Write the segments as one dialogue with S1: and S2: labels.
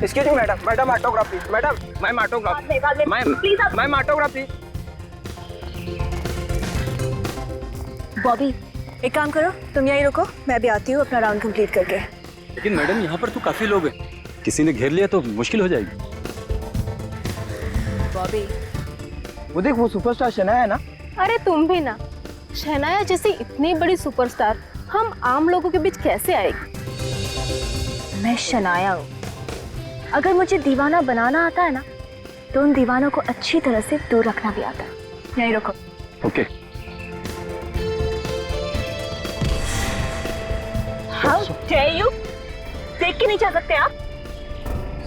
S1: Excuse me madam, madam autograph please, madam ma'am autograph, ma'am autograph please.
S2: Bobby एक काम करो, तुम यहीं रुको, मैं भी आती हूँ अपना राउंड कंप्लीट करके।
S3: लेकिन मैडम यहाँ पर तो काफी लोग हैं, किसी ने घेर लिया तो मुश्किल हो जाएगी।
S2: बॉबी
S1: वो देख, वो सुपरस्टार शनाया है ना।
S4: अरे तुम भी ना, शनाया जैसी इतनी बड़ी सुपरस्टार हम आम लोगों के बीच कैसे आएगी?
S2: मैं शनाया हूँ, अगर मुझे दीवाना बनाना आता है ना तो उन दीवानों को अच्छी तरह से दूर रखना भी आता है। यहीं रुको।
S3: ओके।
S2: हाउ डेयर यू, देख के नहीं जा सकते आप?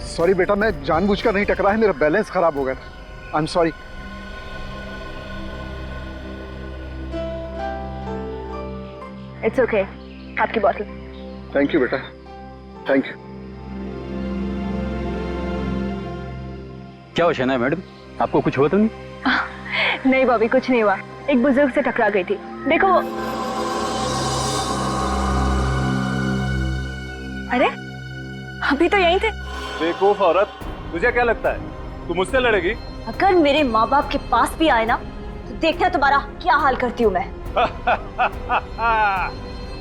S5: सॉरी बेटा, मैं जानबूझकर नहीं टकरा है, मेरा बैलेंस खराब हो गया था। I am sorry.
S2: It's okay, आपकी बॉटल।
S5: थैंक यू बेटा, थैंक यू।
S3: क्या हुआ शनाया मैडम, आपको कुछ हुआ तो नहीं?
S2: नहीं बॉबी, कुछ नहीं हुआ, एक बुजुर्ग से टकरा गई थी। देखो। अरे अभी तो यहीं थे।
S6: बेवकूफ औरत, तुझे क्या लगता है तू मुझसे लड़ेगी?
S2: अगर मेरे माँ बाप के पास भी आए ना तो देखना तुम्हारा क्या हाल करती हूँ मैं।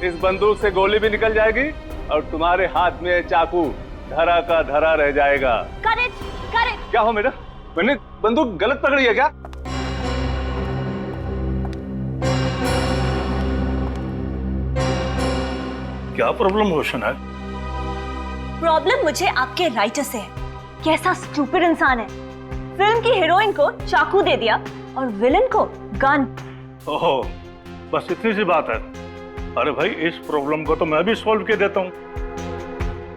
S6: इस बंदूक से गोली भी निकल जाएगी और तुम्हारे हाथ में चाकू धरा का धरा रह जाएगा।
S2: Correct correct.
S6: क्या हो मेरा, मैंने बंदूक गलत पकड़ी है क्या?
S7: क्या प्रॉब्लम हो शनाया?
S2: प्रॉब्लम मुझे आपके राइटर से है। कैसा स्टूपिड इंसान है, फिल्म की हीरोइन को चाकू दे दिया और विलन को गन।
S7: ओहो, बस इतनी सी बात है। अरे भाई, इस प्रॉब्लम को तो मैं भी सॉल्व कर देता हूँ।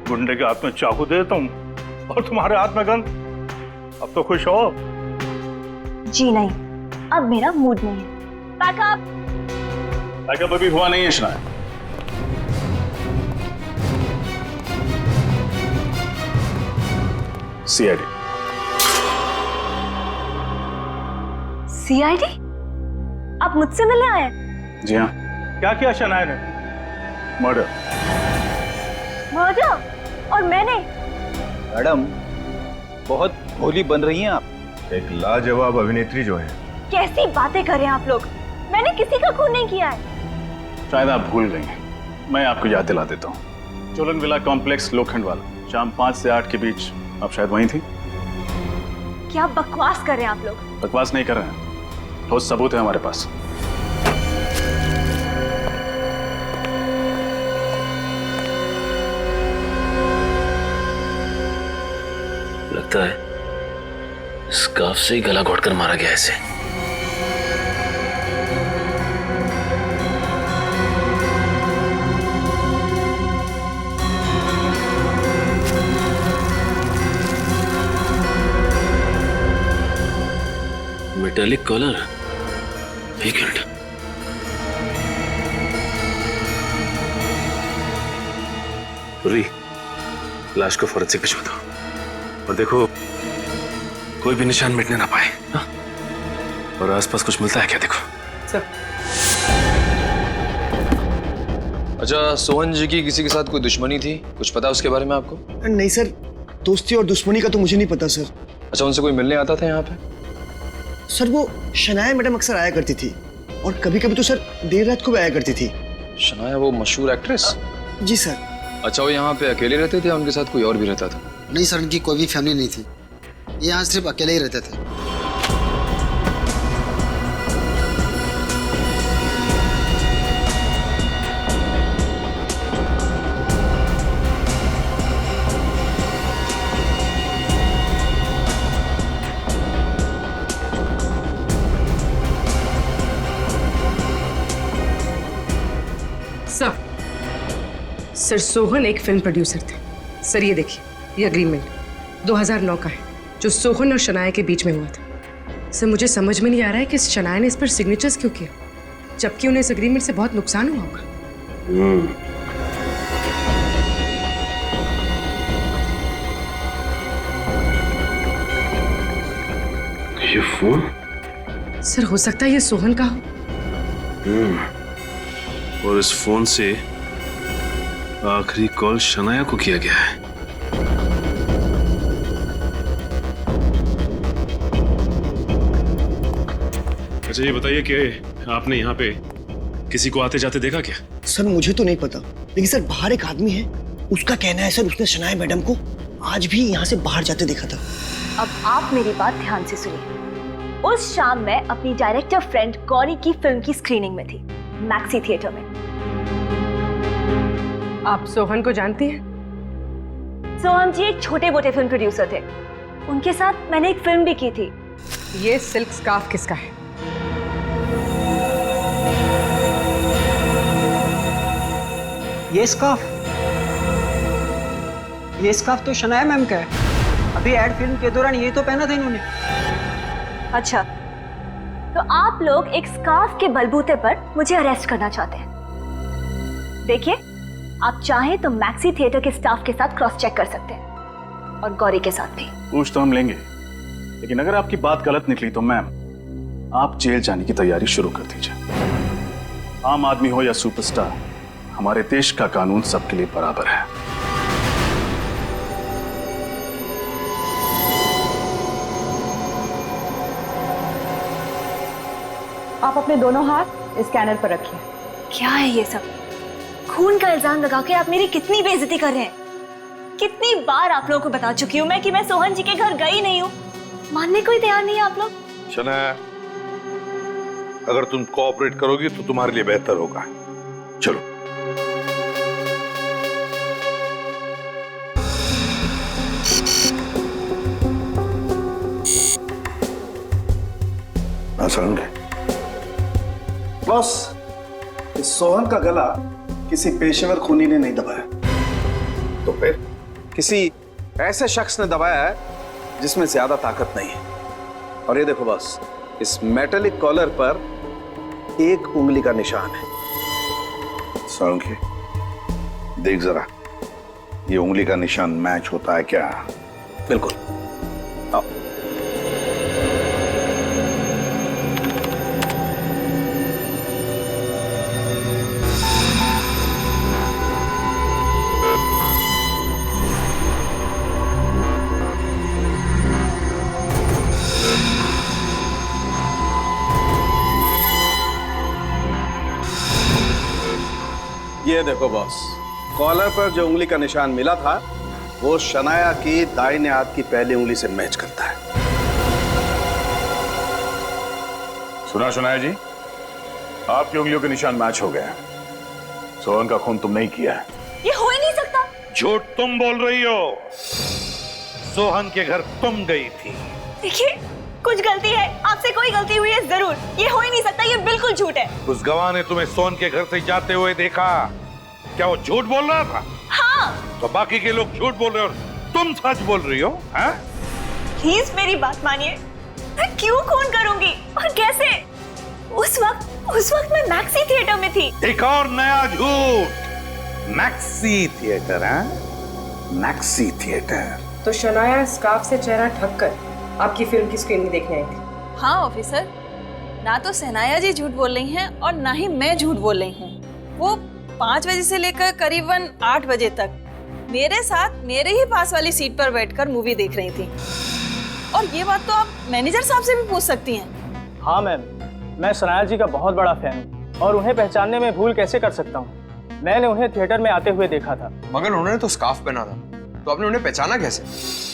S7: गुंडे के हाथ में चाकू दे देता हूँ और तुम्हारे हाथ में गन। अब तो खुश हो?
S2: जी नहीं, अब मेरा मूड नहीं है। पैकअप।
S7: पैकअप अभी हुआ नहीं है शनाया। सीआईडी।
S2: सीआईडी? आप मुझसे मिलने आए हैं?
S7: जी हाँ। क्या किया शनाया ने? मर्डर।
S2: मर्डर? और मैंने?
S3: मैडम बहुत भोली बन रही हैं आप।
S8: एक लाजवाब अभिनेत्री जो है।
S2: कैसी बातें कर रहे हैं आप लोग, मैंने किसी का खून नहीं किया है।
S7: शायद आप भूल गई हैं, मैं आपको याद दिला देता हूँ। चोलन विला कॉम्प्लेक्स लोखंड वाला, शाम 5 से 8 के बीच आप शायद वहीं थी।
S2: क्या बकवास कर रहे हैं आप लोग?
S7: बकवास नहीं कर रहे हैं, ठोस सबूत है हमारे पास।
S9: लगता है स्कार्फ से ही गला घोटकर मारा गया इसे। मेटालिक कॉलर, एक मिनट। पूरी लाश को फोरेंसिक भिजवा दो और देखो कोई भी निशान मिटने ना पाए। हा? और आसपास कुछ मिलता है क्या, देखो।
S1: सर।
S10: अच्छा, सोहन जी की किसी के साथ कोई दुश्मनी थी, कुछ पता उसके बारे में आपको?
S11: नहीं सर, दोस्ती और दुश्मनी का तो मुझे नहीं पता सर।
S10: अच्छा, उनसे कोई मिलने आता था यहाँ पे?
S11: सर वो शनाया मैडम अक्सर आया करती थी और कभी कभी तो सर देर रात को भी आया करती थी।
S10: शनाया वो मशहूर एक्ट्रेस?
S11: जी सर।
S10: अच्छा, वो यहाँ पे अकेले रहते थे या उनके साथ कोई और भी रहता था?
S12: नहीं सर, उनकी कोई भी फैमिली नहीं थी, ये यहाँ सिर्फ अकेले ही रहते थे।
S13: सर सोहन एक फिल्म प्रोड्यूसर थे। सर ये देखिए, ये एग्रीमेंट 2009 का है जो सोहन और शनाया के बीच में हुआ था। सर मुझे समझ में नहीं आ रहा है कि शनाया ने इस पर सिग्नेचर्स क्यों किया, जबकि उन्हें इस एग्रीमेंट से बहुत नुकसान हुआ होगा।
S9: ये फोन?
S13: सर हो सकता है ये सोहन का हो।
S9: और इस फोन से आखिरी कॉल शनाया को किया गया है। अच्छा ये बताइए कि आपने यहाँ पे किसी को आते जाते देखा क्या?
S11: सर मुझे तो नहीं पता, लेकिन सर बाहर एक आदमी है, उसका कहना है सर उसने शनाया मैडम को आज भी यहाँ से बाहर जाते देखा था।
S2: अब आप मेरी बात ध्यान से सुनिए। उस शाम मैं अपनी डायरेक्टर फ्रेंड गौरी की फिल्म की स्क्रीनिंग में थी, मैक्सी थिएटर में।
S13: आप सोहन को जानती हैं?
S2: सोहन जी एक छोटे मोटे फिल्म प्रोड्यूसर थे, उनके साथ मैंने एक फिल्म भी की थी।
S13: ये सिल्क स्कार्फ किसका है?
S14: ये स्कार्फ तो शनाया मैम का है। अभी एड फिल्म के दौरान ये तो पहना था इन्होंने।
S2: अच्छा, तो आप लोग एक स्कार्फ के बलबूते पर मुझे अरेस्ट करना चाहते हैं। देखिए, आप चाहें तो मैक्सी थिएटर के स्टाफ के साथ क्रॉस चेक कर सकते हैं और गौरी के साथ भी।
S6: पूछ तो हम लेंगे, लेकिन अगर आपकी बात गलत निकली तो मैम आप जेल जाने की तैयारी शुरू कर दीजिए। आम आदमी हो या सुपरस्टार, हमारे देश का कानून सबके लिए बराबर है।
S2: आप अपने दोनों हाथ स्कैनर पर रखिए। क्या है ये सब? खून का इल्जाम लगा के आप मेरी कितनी बेइज्जती कर रहे हैं। कितनी बार आप लोगों को बता चुकी हूँ मैं कि मैं सोहन जी के घर गई नहीं हूँ, मानने को ही तैयार नहीं है आप लोग।
S15: शनाया, अगर तुम कोऑपरेट करोगी तो तुम्हारे लिए बेहतर होगा। चलो।
S5: बॉस, इस सोहन का गला किसी पेशेवर खूनी ने नहीं दबाया।
S3: तो फिर किसी ऐसे शख्स ने दबाया है जिसमें ज्यादा ताकत नहीं है। और ये देखो बॉस, इस मेटेलिक कॉलर पर एक उंगली का निशान है।
S15: सोलंकी, देख जरा, ये उंगली का निशान मैच होता है क्या?
S3: बिल्कुल। आओ। ये देखो बॉस, कॉलर पर जो उंगली का निशान मिला था वो शनाया की दाहिने हाथ की पहली उंगली से मैच करता है।
S6: सुना शनाया जी, आपकी उंगलियों के निशान मैच हो गए हैं। सोहन का खून तुम नहीं किया है।
S2: ये हो ही नहीं सकता।
S15: झूठ तुम बोल रही हो। सोहन के घर तुम गई थी।
S2: देखिए, कुछ गलती है, आपसे कोई गलती हुई है जरूर। ये हो ही नहीं सकता, ये बिल्कुल झूठ है।
S15: उस गवाह ने तुम्हें सोहन के घर से जाते हुए देखा, क्या वो झूठ बोल रहा था?
S2: हाँ।
S15: तो बाकी के लोग झूठ बोल रहे हो, तुम सच बोल रही हो? हैं?
S2: प्लीज मेरी बात मानिए, मैं क्यों खून करूंगी और कैसे? उस वक्त मैं मैक्सी थिएटर में थी।
S15: एक और नया झूठ। मैक्सी थिएटर है? Maxi theatre.
S13: तो शनाया स्कार्फ से चेहरा ढक कर आपकी फिल्म की स्क्रीनिंग देखने आई थी।
S16: हाँ ऑफिसर, ना तो सहनाया जी झूठ बोल रही हैं और ना ही मैं झूठ बोल रही हूँ। वो 5 बजे से लेकर करीबन 8 बजे तक मेरे साथ मेरे ही पास वाली सीट पर बैठकर मूवी देख रही थी। और ये बात तो आप मैनेजर साहब से भी पूछ सकती हैं।
S17: हाँ मैम, मैं शनाया जी का बहुत बड़ा फैन हूँ और उन्हें पहचानने में भूल कैसे कर सकता हूँ। मैंने उन्हें थिएटर में आते हुए देखा था।
S10: मगर उन्होंने तो स्कार्फ पहना था, तो आपने उन्हें पहचाना कैसे?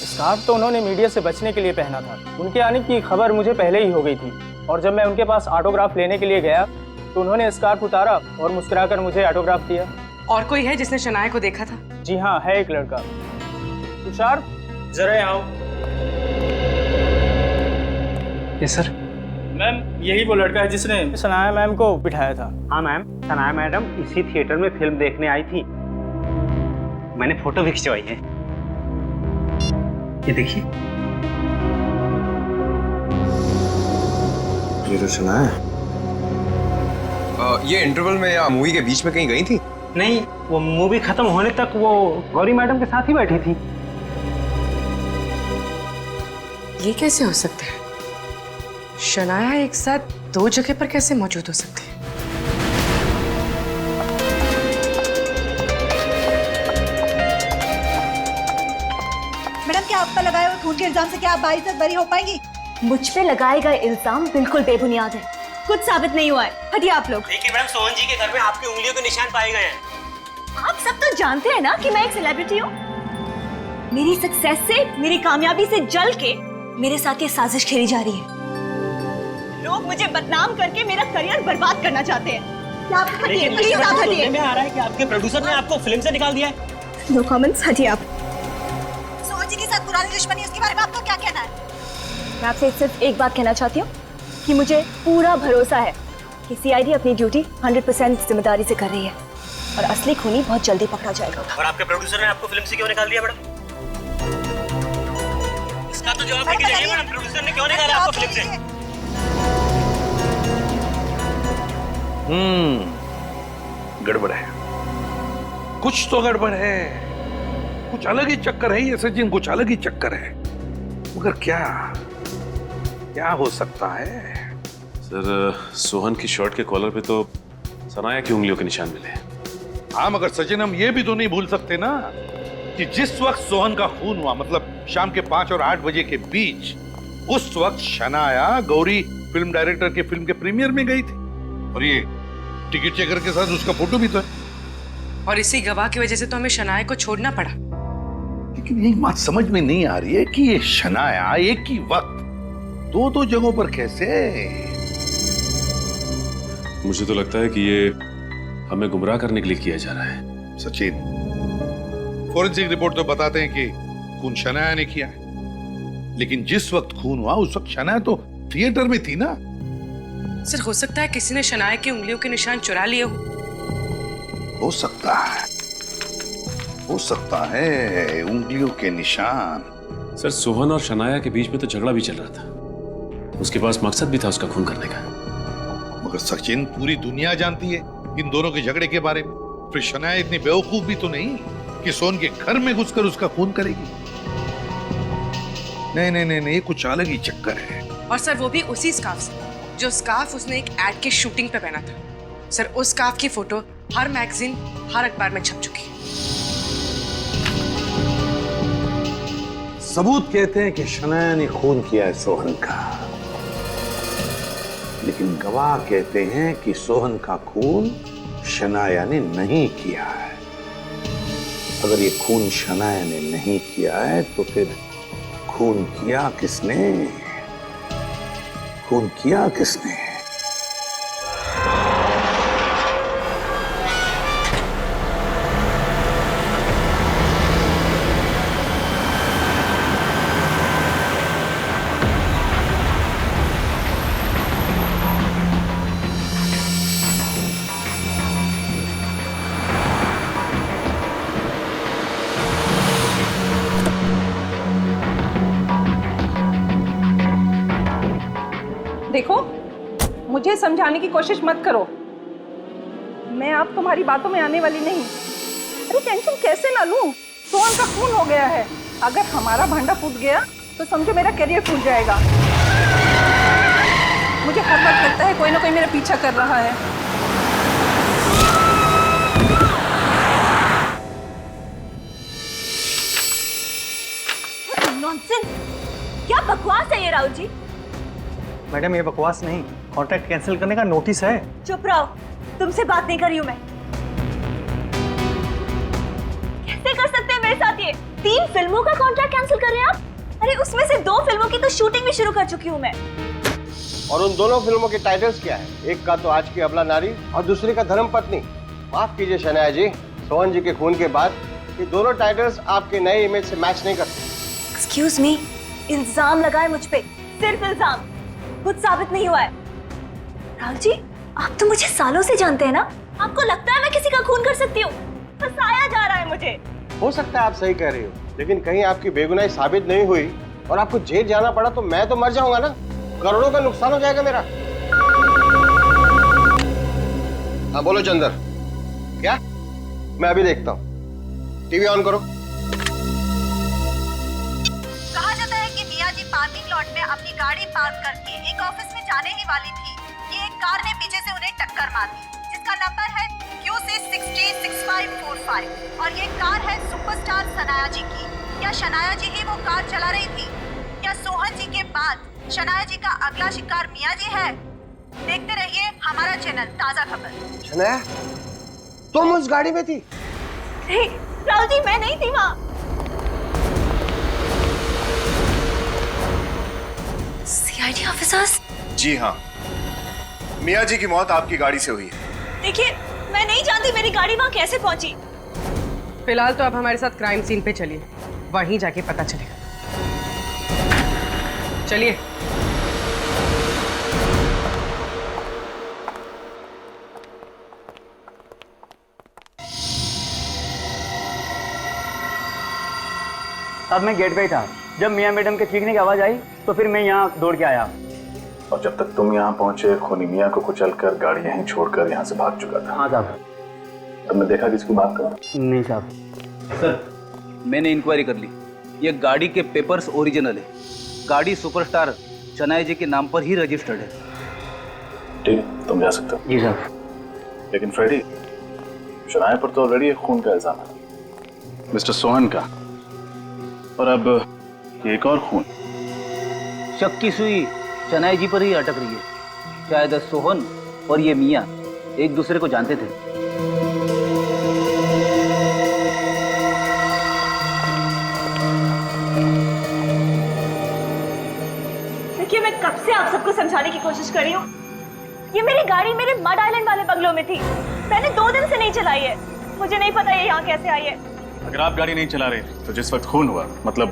S17: स्कार्फ तो उन्होंने मीडिया से बचने के लिए पहना था। उनके आने की खबर मुझे पहले ही हो गई थी और जब मैं उनके पास ऑटोग्राफ लेने के लिए गया तो उन्होंने स्कार्फ उतारा और मुस्कुराकर मुझे ऑटोग्राफ दिया।
S13: और कोई है जिसने शनाया को देखा था?
S17: जी हाँ, है एक लड़का। तुषार, जरा यहाँ आओ।
S14: Yes sir.
S17: मैम, यही वो लड़का है जिसने शनाया मैम को बिठाया था।
S14: हाँ मैम, शनाया मैडम इसी थिएटर में फिल्म देखने आई थी। मैंने फोटो भी खिंचवाई है, ये देखिए।
S10: ये तो शनाया। ये इंटरवल में या मूवी के बीच में कहीं गई थी?
S14: नहीं, वो मूवी खत्म होने तक वो गौरी मैडम के साथ ही बैठी थी।
S13: ये कैसे हो सकता है? शनाया एक साथ 2 जगह पर कैसे मौजूद हो सकती है?
S18: मैडम, क्या आप पर लगाए हुए खून के इल्जाम से क्या आप बाइज्जत बरी हो पाएंगी?
S2: मुझ पे लगाए गए इल्जाम बिल्कुल बेबुनियाद है। कुछ साबित नहीं हुआ है। हटिए आप लोग।
S14: देखिए मैडम, सोहन जी के घर में आपकी उंगलियों के निशान पाए गए हैं।
S2: आप सब तो जानते हैं ना कि मैं एक सेलिब्रिटी हूँ। मेरी सक्सेस से, मेरी कामयाबी से जल के मेरे साथ ये साजिश खेली जा रही है। लोग मुझे बदनाम करके मेरा करियर बर्बाद करना चाहते हैं। आप हटिए, प्लीज आप हटिए।
S14: में आ रहा है कि आपके प्रोड्यूसर ने आपको फिल्म से निकाल दिया है।
S2: नो कमेंट्स, हटिए आप।
S18: सोहन जी के साथ पुरानी दुश्मनी, उसके बारे में आपको क्या कहना है?
S2: मैं आपसे सिर्फ एक बात कहना चाहती हूँ कि मुझे पूरा भरोसा है कि सीआईडी अपनी ड्यूटी 100% जिम्मेदारी से कर रही है और असली खूनी बहुत जल्दी पकड़ा जाएगा।
S14: और आपके प्रोड्यूसर ने आपको फिल्म से क्यों निकाल दिया मैडम? इसका तो जवाब देके जाइए मैडम, प्रोड्यूसर ने क्यों निकाला आपको फिल्म से?
S15: गड़बड़ है, कुछ तो गड़बड़ है, कुछ अलग ही चक्कर है ये सचिन, कुछ अलग ही चक्कर है। मगर क्या क्या हो सकता है?
S9: सर, सोहन की शर्ट के कॉलर पे तो सनाया की उंगलियों के निशान मिले।
S15: हाँ, मगर सचिन हम ये भी तो नहीं भूल सकते ना कि जिस वक्त सोहन का खून हुआ, मतलब शाम के 5 और 8 बजे के बीच, उस वक्त शनाया गौरी फिल्म डायरेक्टर के फिल्म के प्रीमियर में गई थी और ये टिकट चेकर के साथ उसका फोटो भी तो है।
S13: और इसी गवाह की वजह से तो हमें शनाया को छोड़ना पड़ा।
S15: लेकिन एक बात समझ में नहीं आ रही है कि ये शनाया एक ही वक्त दो जगहों पर कैसे?
S9: मुझे तो लगता है कि ये हमें गुमराह करने के लिए किया जा रहा है।
S15: सचिन, फॉरेंसिक रिपोर्ट तो बताते हैं कि खून शनाया ने किया है, लेकिन जिस वक्त खून हुआ उस वक्त शनाया तो थिएटर में थी ना।
S13: सर, हो सकता है किसी ने शनाया की उंगलियों के निशान चुरा लिए
S15: हो सकता है, हो सकता है उंगलियों के निशान।
S9: सर, सोहन और शनाया के बीच में तो झगड़ा भी चल रहा था, उसके पास मकसद भी था उसका खून करने का।
S15: मगर सचिन, पूरी दुनिया जानती है इन दोनों के झगड़े के बारे में। फिर शनाया इतनी बेवकूफ भी तो नहीं कि सोहन के घर में घुसकर उसका खून करेगी। नहीं नहीं नहीं नहीं, कुछ अलग ही चक्कर है।
S13: और सर, वो भी उसी स्कार्फ से, जो स्कार्फ उसने एक एड के शूटिंग पे पहना था। सर, उस स्कार्फ की फोटो हर मैगजीन, हर अखबार में छप चुकी है।
S15: सबूत कहते हैं कि शनाया ने खून किया है सोहन का, लेकिन गवाह कहते हैं कि सोहन का खून शनाया ने नहीं किया है। अगर ये खून शनाया ने नहीं किया है तो फिर खून किया किसने? खून किया किसने?
S19: देखो, मुझे समझाने की कोशिश मत करो, मैं अब तुम्हारी बातों में आने वाली नहीं। अरे टेंशन कैसे ना लूं? सोहन का खून हो गया है, अगर हमारा भांडा फूट गया तो समझो मेरा करियर फूट जाएगा। मुझे हर वक्त लगता है कोई ना कोई मेरा पीछा कर रहा है।
S2: नॉनसेंस! क्या बकवास है ये राहुल जी?
S17: मैडम, ये बकवास नहीं, कॉन्ट्रैक्ट कैंसिल करने का नोटिस है।
S2: चुप रहो, तुमसे बात नहीं कर रही हूँ मैं। कैसे कर सकते हैं मेरे साथ ये? 3 फिल्मों का कॉन्ट्रैक्ट कैंसिल कर रहे हैं आप? अरे उसमें से 2 फिल्मों की तो शूटिंग भी शुरू कर चुकी हूँ मैं।
S20: और उन दोनों फिल्मों के टाइटल्स क्या है? एक का तो आज की अबला नारी और दूसरी का धर्म पत्नी। माफ कीजिए शनाया जी, सोहन जी के खून के बाद ये दोनों टाइटल्स आपके नए इमेज से मैच नहीं करते।
S2: एक्सक्यूज मी, इल्जाम लगाए मुझ पे, सिर्फ इल्जाम, कुछ साबित नहीं हुआ है। राहुल जी, आप तो मुझे सालों से जानते हैं ना, आपको लगता है मैं किसी का खून कर सकती हूँ? फंसाया जा रहा है मुझे।
S20: हो सकता है आप सही कह रही हो, लेकिन कहीं आपकी बेगुनाही साबित नहीं हुई और आपको जेल जाना पड़ा तो मैं तो मर जाऊंगा ना, करोड़ों का नुकसान हो जाएगा मेरा। हाँ बोलो चंदर, क्या? मैं अभी देखता हूँ, टीवी ऑन करो।
S18: कहा जाता है कि मिया जी पार्किंग लॉट में अपनी गाड़ी पार्क करके एक ऑफिस में जाने ही वाली थी कि एक कार ने पीछे से उन्हें टक्कर मार दी, जिसका नंबर है QC606545 और ये कार है सुपरस्टार शनाया जी की। क्या शनाया जी ही वो कार चला रही थी? क्या सोहन जी के बाद शनाया जी का अगला शिकार मिया जी है? देखते रहिए हमारा चैनल ताजा खबर।
S11: शनाया, तुम उस गाड़ी में थी?
S2: नहीं राहुल जी, मैं नहीं थी वहाँ। CID officers?
S8: जी हाँ, मियाँ जी की मौत आपकी गाड़ी से हुई है।
S2: देखिए, मैं नहीं जानती मेरी गाड़ी वहाँ कैसे पहुंची।
S13: फिलहाल तो आप हमारे साथ क्राइम सीन पे चलिए, वहीं जाके पता चलेगा। चलिए।
S17: तब मैं गेट पे ही था। जब मियाँ मैडम के चीखने की आवाज आई तो फिर मैं यहाँ दौड़ के आया।
S6: और जब तक तुम यहाँ पहुंचे, खूनी मियाँ को कुचलकर गाड़ी यहीं छोड़कर यहाँ से भाग चुका था।
S17: हाँ साहब।
S6: तुमने देखा किसको बात कर?
S17: नहीं साहब।
S21: सर, मैंने इंक्वायरी कर ली। ये गाड़ी के पेपर्स ओरिजिनल है। गाड़ी सुपरस्टार शनाया जी के नाम पर ही रजिस्टर्ड है।
S6: ठीक, तुम जा सकते हो।
S17: जी साहब।
S6: लेकिन फ्रेडी, शनाया पर तो ऑलरेडी खून का इल्जाम है, मिस्टर सोहन का, और अब एक और खून।
S21: शक की सुई शनाया जी पर ही अटक रही है। शायद सोहन और ये मियाँ एक दूसरे को जानते थे।
S2: देखिए, मैं कब से आप सबको समझाने की कोशिश कर रही हूँ। ये मेरी गाड़ी मेरे मड आइलैंड वाले बंगलों में थी। मैंने 2 दिन से नहीं चलाई है। मुझे नहीं पता ये यहाँ कैसे आई है।
S6: अगर आप गाड़ी नहीं चला रहे थे तो जिस वक्त खून हुआ, मतलब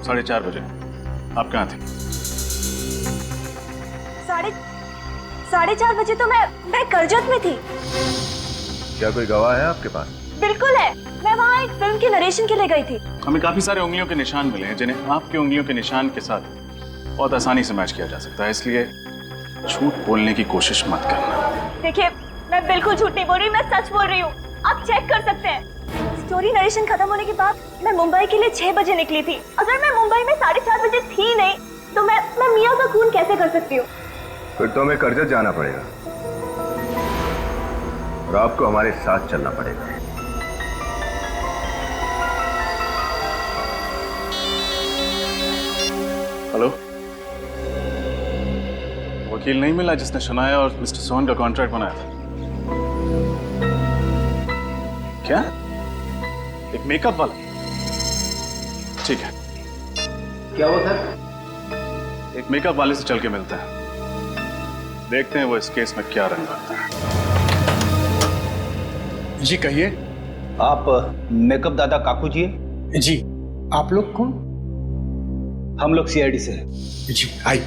S6: 4:30 बजे, आप कहाँ थे?
S2: 4:30 बजे तो मैं करजत में थी।
S8: क्या कोई गवाह है आपके पास?
S2: बिल्कुल है। मैं वहाँ एक फिल्म के नरेशन के लिए गई थी।
S6: हमें काफी सारे उंगलियों के निशान मिले हैं जिन्हें आपकी उंगलियों के निशान के साथ बहुत आसानी से मैच किया जा सकता है, इसलिए झूठ बोलने की कोशिश मत करना।
S2: देखिए, मैं बिल्कुल झूठ नहीं बोल रही, मैं सच बोल रही हूँ। आप चेक कर सकते हैं। स्टोरी नरेशन खत्म होने के बाद मैं मुंबई के लिए 6 बजे निकली थी। अगर मैं मुंबई में 4:30 बजे थी नहीं तो मैं मियाँ का खून कैसे कर सकती हूँ?
S8: फिर तो हमें करजत जाना पड़ेगा और आपको हमारे साथ चलना पड़ेगा।
S6: हेलो, वकील नहीं मिला जिसने शनाया और मिस्टर सोहन का कॉन्ट्रैक्ट बनाया था? क्या? एक मेकअप वाला? ठीक है।
S21: क्या हुआ सर?
S6: एक मेकअप वाले से चल के मिलता है, देखते हैं वो इस केस में क्या रंग लाता है।
S11: जी कहिए।
S21: आप मेकअप दादा काकू जी?
S11: जी। आप लोग कौन?
S21: हम लोग सीआईडी से हैं।
S11: जी आई।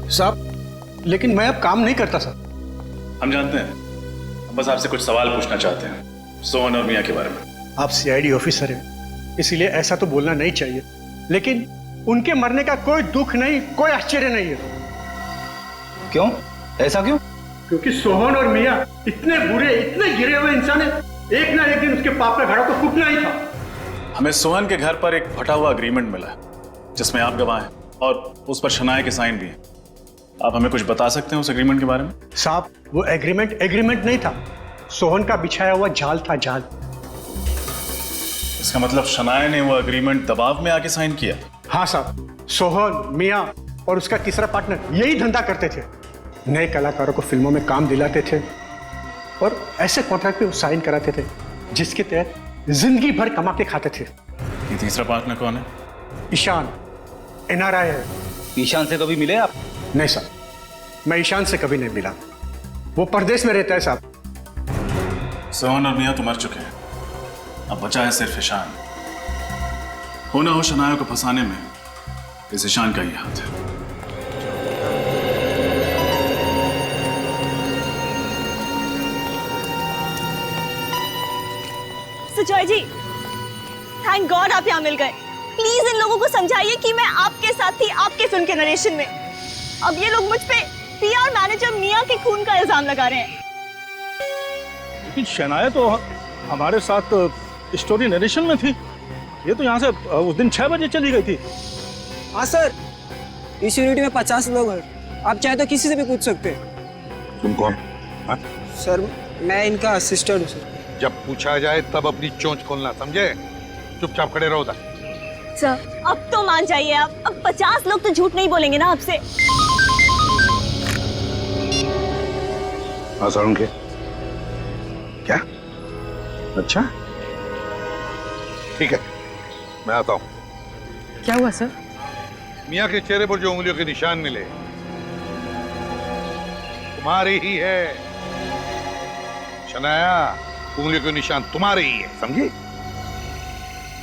S11: साहब, लेकिन मैं अब काम नहीं करता सर।
S6: हम जानते हैं, हम बस आपसे कुछ सवाल पूछना चाहते हैं सोहन और मियाँ के बारे में।
S11: आप सीआईडी ऑफिसर हैं, इसीलिए ऐसा तो बोलना नहीं चाहिए, लेकिन उनके मरने का कोई दुख नहीं, कोई आश्चर्य नहीं है।
S21: क्यों? ऐसा क्यों?
S11: क्योंकि सोहन और मियाँ इतने बुरे, इतने गिरे हुए इंसान हैं, एक ना एक दिन उसके पाप का घड़ा तो फूटना ही था।
S6: हमें सोहन के घर पर एक फटा हुआ एग्रीमेंट मिला है जिसमें आप गवाह हैं और उस पर शनाया के साइन भी हैं। आप हमें कुछ बता सकते हैं उस एग्रीमेंट के बारे में?
S11: साहब, वो एग्रीमेंट नहीं था, सोहन का बिछाया हुआ जाल था, जाल।
S6: इसका मतलब शनाया ने वो एग्रीमेंट दबाव में आके साइन किया?
S11: हाँ साहब, सोहन, मियाँ और उसका तीसरा पार्टनर यही धंधा करते थे। नए कलाकारों को फिल्मों में काम दिलाते थे और ऐसे कॉन्ट्रैक्ट पे वो साइन कराते थे जिसके तहत जिंदगी भर कमा के खाते थे।
S6: ये तीसरा पार्टनर कौन है?
S11: ईशान, NRI है।
S21: ईशान से कभी मिले आप?
S11: नहीं साहब, मैं ईशान से कभी नहीं मिला, वो परदेश में रहता है साहब।
S6: सोहन और मियाँ तो मर चुके हैं, अब बचा है सिर्फ ईशान। हो ना हो शनाया को फंसाने में इस ईशान का ही हाथ है।
S2: सुजॉय जी, थैंक गॉड आप यहाँ मिल गए। प्लीज इन लोगों को समझाइए कि मैं आपके साथ थी आपके फिल्म के नरेशन में। अब ये लोग मुझ पे PR मैनेजर मियाँ के खून का इल्जाम लगा रहे हैं।
S7: लेकिन शनाया तो हमारे साथ स्टोरी नरेशन में थी। ये तो यहाँ से उस दिन 6 बजे चली गई थी।
S22: हाँ सर, इस यूनिट में 50 लोग हैं, आप चाहे तो किसी से भी पूछ सकते हैं।
S15: तुम कौन? हाँ?
S22: सर, मैं इनका असिस्टेंट हूँ सर।
S15: जब पूछा जाए तब अपनी चोंच खोलना, समझे? चुपचाप खड़े रहो उधर।
S2: सर, अब तो मान जाइए आप, अब 50 लोग तो झूठ नहीं बोलेंगे ना आपसे।
S15: हाँ सारुण के क्या? अच्छा ठीक है, मैं आता हूं।
S13: क्या हुआ सर?
S15: मियाँ के चेहरे पर जो उंगलियों के निशान मिले तुम्हारे ही है। शनाया, उंगलियों के निशान तुम्हारे ही है, समझी?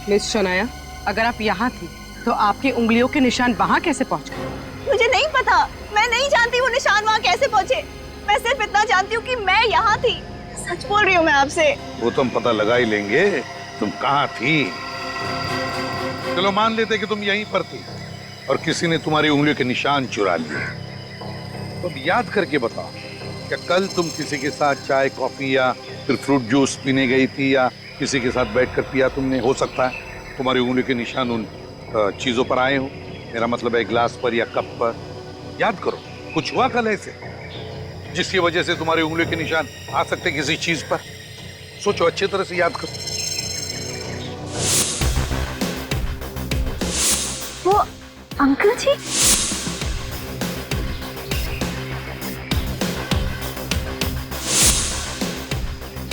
S13: मिस शनाया, अगर आप यहाँ थी तो आपकी उंगलियों के निशान वहाँ कैसे पहुँच गए?
S2: मुझे नहीं पता, मैं नहीं जानती वो निशान वहाँ कैसे पहुँचे। मैं सिर्फ इतना जानती हूँ कि मैं यहाँ थी। सच बोल रही हूँ मैं आपसे।
S15: वो तुम पता लगा ही लेंगे तुम कहाँ थी। चलो मान लेते कि तुम यहीं पर थी और किसी ने तुम्हारी उंगलियों के निशान चुरा लिए। तुम याद करके बताओ, क्या कल तुम किसी के साथ चाय कॉफी या फिर फ्रूट जूस पीने गई थी या किसी के साथ बैठकर पिया तुमने? हो सकता है तुम्हारी उंगलियों के निशान उन चीजों पर आए हो। मेरा मतलब है गिलास पर या कप पर। याद करो, कुछ हुआ कल ऐसे जिसकी वजह से तुम्हारी उंगलियों के निशान आ सकते किसी चीज पर? सोचो, अच्छी तरह से याद करो।
S2: वो अंकल जी?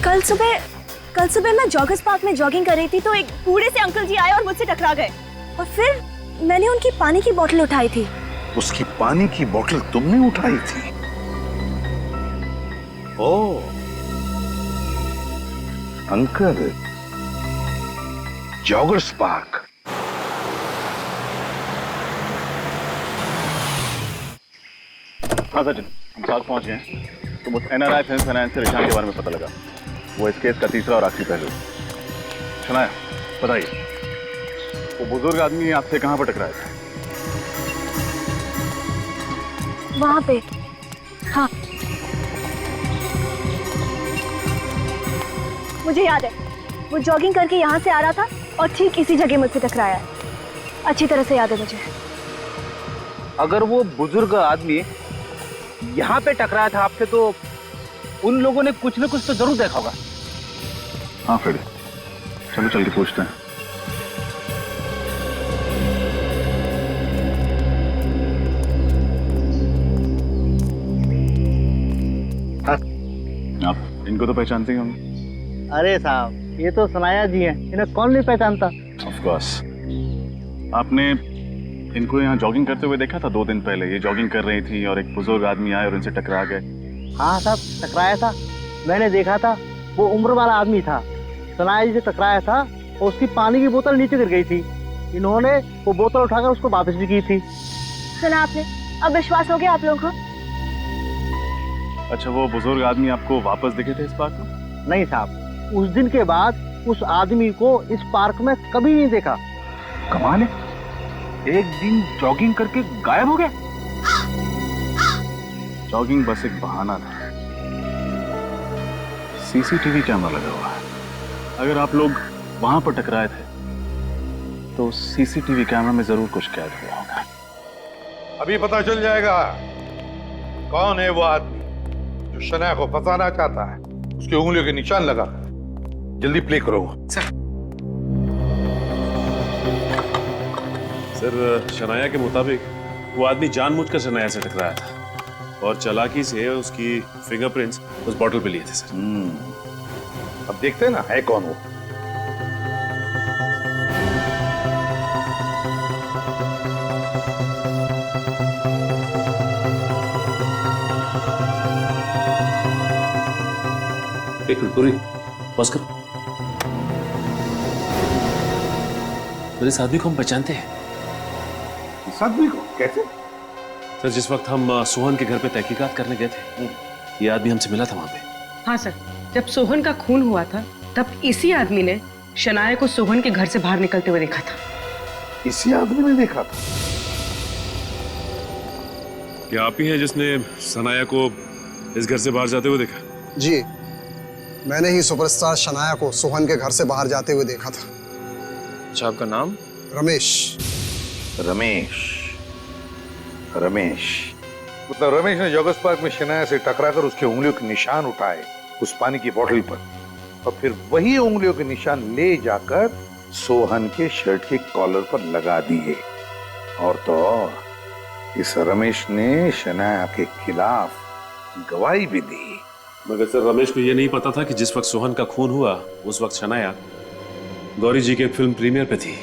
S2: कल सुबह मैं जॉगर्स पार्क में जॉगिंग कर रही थी तो एक बूढ़े से अंकल जी आए और मुझसे टकरा गए और फिर मैंने उनकी पानी की बोतल उठाई थी।
S15: उसकी पानी की बोतल तुमने उठाई थी? ओ अंकल, जॉगर्स पार्क।
S6: हाँ सचिन, हम पास पहुंच गए हैं। तो उस NRI फिल्म फाइनेंस से रिशान के बारे में पता लगा। वो इस केस का तीसरा और आखिरी पहलू। शनाया, बताइए, वो बुजुर्ग आदमी आपसे कहाँ पर टकराया था?
S2: वहां पे। हाँ, मुझे याद है, वो जॉगिंग करके यहाँ से आ रहा था और ठीक इसी जगह मुझसे टकराया है। अच्छी तरह से याद है मुझे।
S21: अगर वो बुजुर्ग आदमी यहाँ पे टकराया था आपसे तो उन लोगों ने कुछ न कुछ तो जरूर देखा होगा।
S6: हाँ फ्रेडी, चलो चल के पूछते हैं। आप इनको तो पहचानते ही होंगे।
S17: अरे साहब, ये तो सनाया जी हैं, इन्हें कौन नहीं पहचानता।
S6: Of course. आपने इनको यहाँ जॉगिंग करते हुए देखा था 2 दिन पहले। ये जॉगिंग कर रही थी और एक बुजुर्ग आदमी आए और इनसे टकरा गए।
S17: हाँ साहब, टकराया था, मैंने देखा था। वो उम्र वाला आदमी था, सनाया जी से टकराया था और उसकी पानी की बोतल नीचे गिर गई थी। इन्होंने वो बोतल उठाकर उसको वापस भी की थी।
S2: सुना आपने? अब विश्वास हो गया आप लोगों को?
S6: अच्छा, वो बुजुर्ग आदमी आपको वापस दिखे थे इस पार्क में?
S17: नहीं साहब, उस दिन के बाद उस आदमी को इस पार्क में कभी नहीं देखा।
S21: कमाल है, एक दिन जॉगिंग करके गायब हो गया।
S6: जॉगिंग बस एक बहाना था। CCTV कैमरा लगा हुआ है। अगर आप लोग वहां पर टकराए थे तो CCTV कैमरा में जरूर कुछ कैद हुआ होगा।
S15: अभी पता चल जाएगा कौन है वो आदमी जो शनाया को फंसाना चाहता है। उसकी उंगलियों के निशान लगा। जल्दी प्ले करो।
S9: सर, शनाया के मुताबिक वो आदमी जानबूझकर शनाया से टकराया था और चालाकी से उसकी फिंगरप्रिंट्स उस बॉटल पे लिए थे सर।
S15: अब देखते हैं ना है कौन वो।
S9: एक मिनट पूरी बस करो। सर, इस आदमी को हम पहचानते हैं।
S15: इस आदमी को कैसे?
S9: सर, जिस वक्त हम सोहन के घर पे तहकीकात करने गए थे, ये आदमी हमसे मिला था वहां पे।
S13: हाँ सर, जब सोहन का खून हुआ था तब इसी आदमी ने शनाया को सोहन के घर से बाहर निकलते हुए देखा था।
S15: इसी आदमी ने देखा था?
S9: क्या आप ही हैं जिसने सनाया को इस घर से बाहर जाते हुए देखा?
S12: जी, मैंने ही सुपरस्टार शनाया को सोहन के घर से बाहर जाते हुए देखा था।
S10: अच्छा, आपका नाम?
S12: रमेश।
S15: रमेश मतलब रमेश ने जॉगर्स पार्क में शनाया से टकराकर उसकी उंगलियों के निशान उठाए उस पानी की बोतल पर और फिर वही उंगलियों के निशान ले जाकर सोहन के शर्ट के कॉलर पर लगा दिए और तो और इस रमेश ने शनाया के खिलाफ गवाही भी दी।
S9: मगर सर रमेश को यह नहीं पता था कि जिस वक्त सोहन का खून हुआ उस वक्त शनाया गौरी जी के फिल्म प्रीमियर पे थी।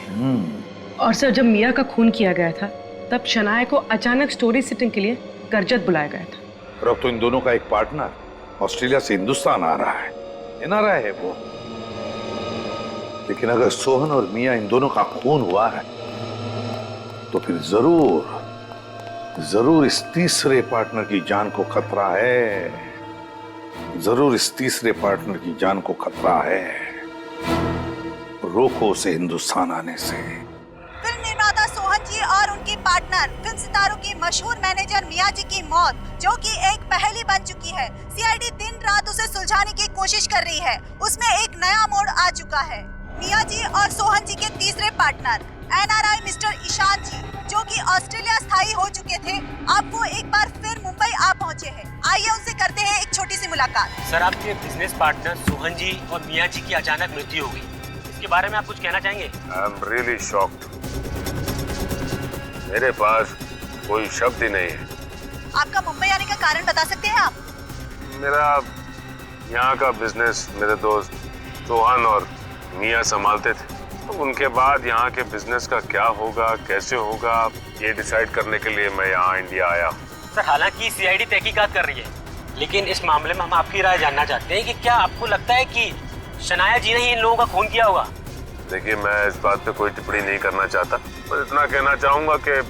S13: और सर जब मिया का खून किया गया था तब शनाया को अचानक स्टोरी सिटिंग के लिए करजत बुलाया गया था।
S15: और अब तो इन दोनों का एक पार्टनर ऑस्ट्रेलिया से हिंदुस्तान आ रहा है, एनआरआई है वो। लेकिन अगर सोहन और मिया इन दोनों का खून हुआ है तो फिर जरूर इस तीसरे पार्टनर की जान को खतरा है, जरूर इस तीसरे पार्टनर की जान को खतरा है। रोको उसे हिंदुस्तान आने से।
S18: फिल्म निर्माता सोहन जी और उनकी पार्टनर फिल्म सितारों की मशहूर मैनेजर मिया जी की मौत, जो कि एक पहेली बन चुकी है। सीआईडी दिन रात उसे सुलझाने की कोशिश कर रही है। उसमें एक नया मोड़ आ चुका है। मिया जी और सोहन जी के तीसरे पार्टनर एनआरआई मिस्टर ईशान जी, जो कि ऑस्ट्रेलिया स्थायी हो चुके थे, अब वो एक बार फिर मुंबई आ पहुंचे हैं। आइए उनसे करते हैं एक छोटी सी मुलाकात।
S1: सर, आपके बिजनेस पार्टनर सोहन जी और मिया जी की अचानक मृत्यु हो गई, इसके बारे में आप कुछ कहना चाहेंगे?
S9: I am really shocked. मेरे पास कोई शब्द ही नहीं है।
S18: आपका मुंबई आने का कारण बता सकते हैं आप?
S9: मेरा यहाँ का बिजनेस मेरे दोस्त सोहन और मिया संभालते थे। तो उनके बाद यहाँ के बिजनेस का क्या होगा, कैसे होगा, ये डिसाइड करने के लिए मैं यहाँ इंडिया आया।
S1: सर, हालांकि सीआईडी तहकीकात कर रही है, लेकिन इस मामले में हम आपकी राय जानना चाहते हैं कि क्या आपको लगता है कि शनाया जी ने ही इन लोगों का खून किया होगा?
S9: देखिए, मैं इस बात पे कोई टिप्पणी नहीं करना चाहता। बस इतना कहना चाहूँगा कि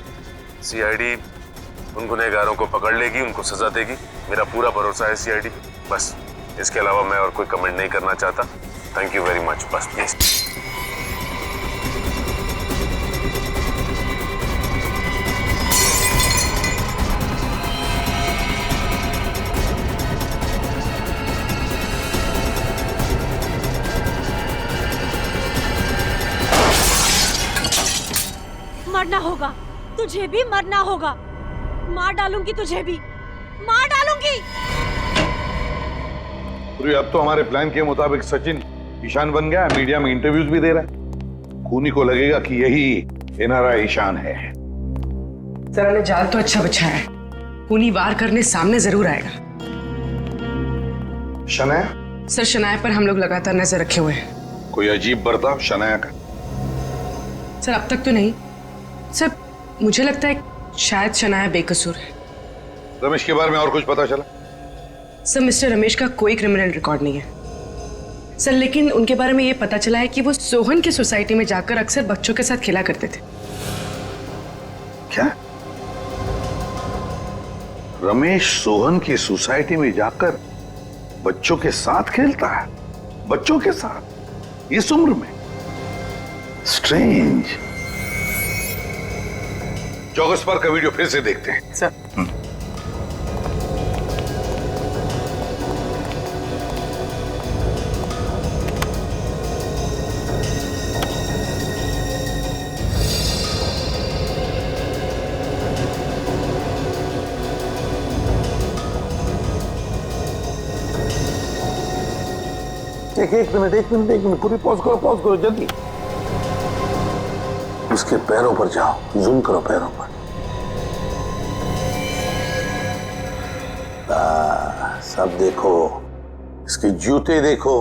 S9: सीआईडी उन गुनहगारों को पकड़ लेगी, उनको सजा देगी। मेरा पूरा भरोसा है सीआईडी पे। बस इसके अलावा मैं और कोई कमेंट नहीं करना चाहता। Thank you very much. बस प्लीज।
S2: मरना होगा, तुझे भी मरना होगा। मार डालूंगी तुझे भी, मार डालूंगी।
S15: अब तो हमारे प्लान के मुताबिक सचिन ईशान बन गया, मीडिया में इंटरव्यूज भी दे रहा है। खूनी को लगेगा कि यही एनआरआई ईशान है।
S13: सर ने जाल तो अच्छा बिछाया है, खूनी वार करने सामने जरूर आएगा।
S15: शनाया?
S13: सर, शनाया पर हम लोग लगातार नजर रखे हुए हैं।
S15: कोई अजीब बर्ताव शनाया का?
S13: सर, अब तक तो नहीं। सर, मुझे लगता है शायद शनाया बेकसूर है।
S15: रमेश के बारे में और कुछ पता चला?
S13: सर, मिस्टर रमेश का कोई क्रिमिनल रिकॉर्ड नहीं है सर, लेकिन उनके बारे में ये पता चला है कि वो सोहन की सोसाइटी में जाकर अक्सर बच्चों के साथ खेला करते थे।
S15: क्या? रमेश सोहन की सोसाइटी में जाकर बच्चों के साथ खेलता है? बच्चों के साथ इस उम्र में? स्ट्रेंज। जॉगर्स पार्क का वीडियो फिर से देखते हैं।
S13: सर।
S15: एक मिनट पूरी पॉज करो जल्दी। उसके पैरों पर जाओ, जूम करो पैरों पर। सब देखो, इसके जूते देखो,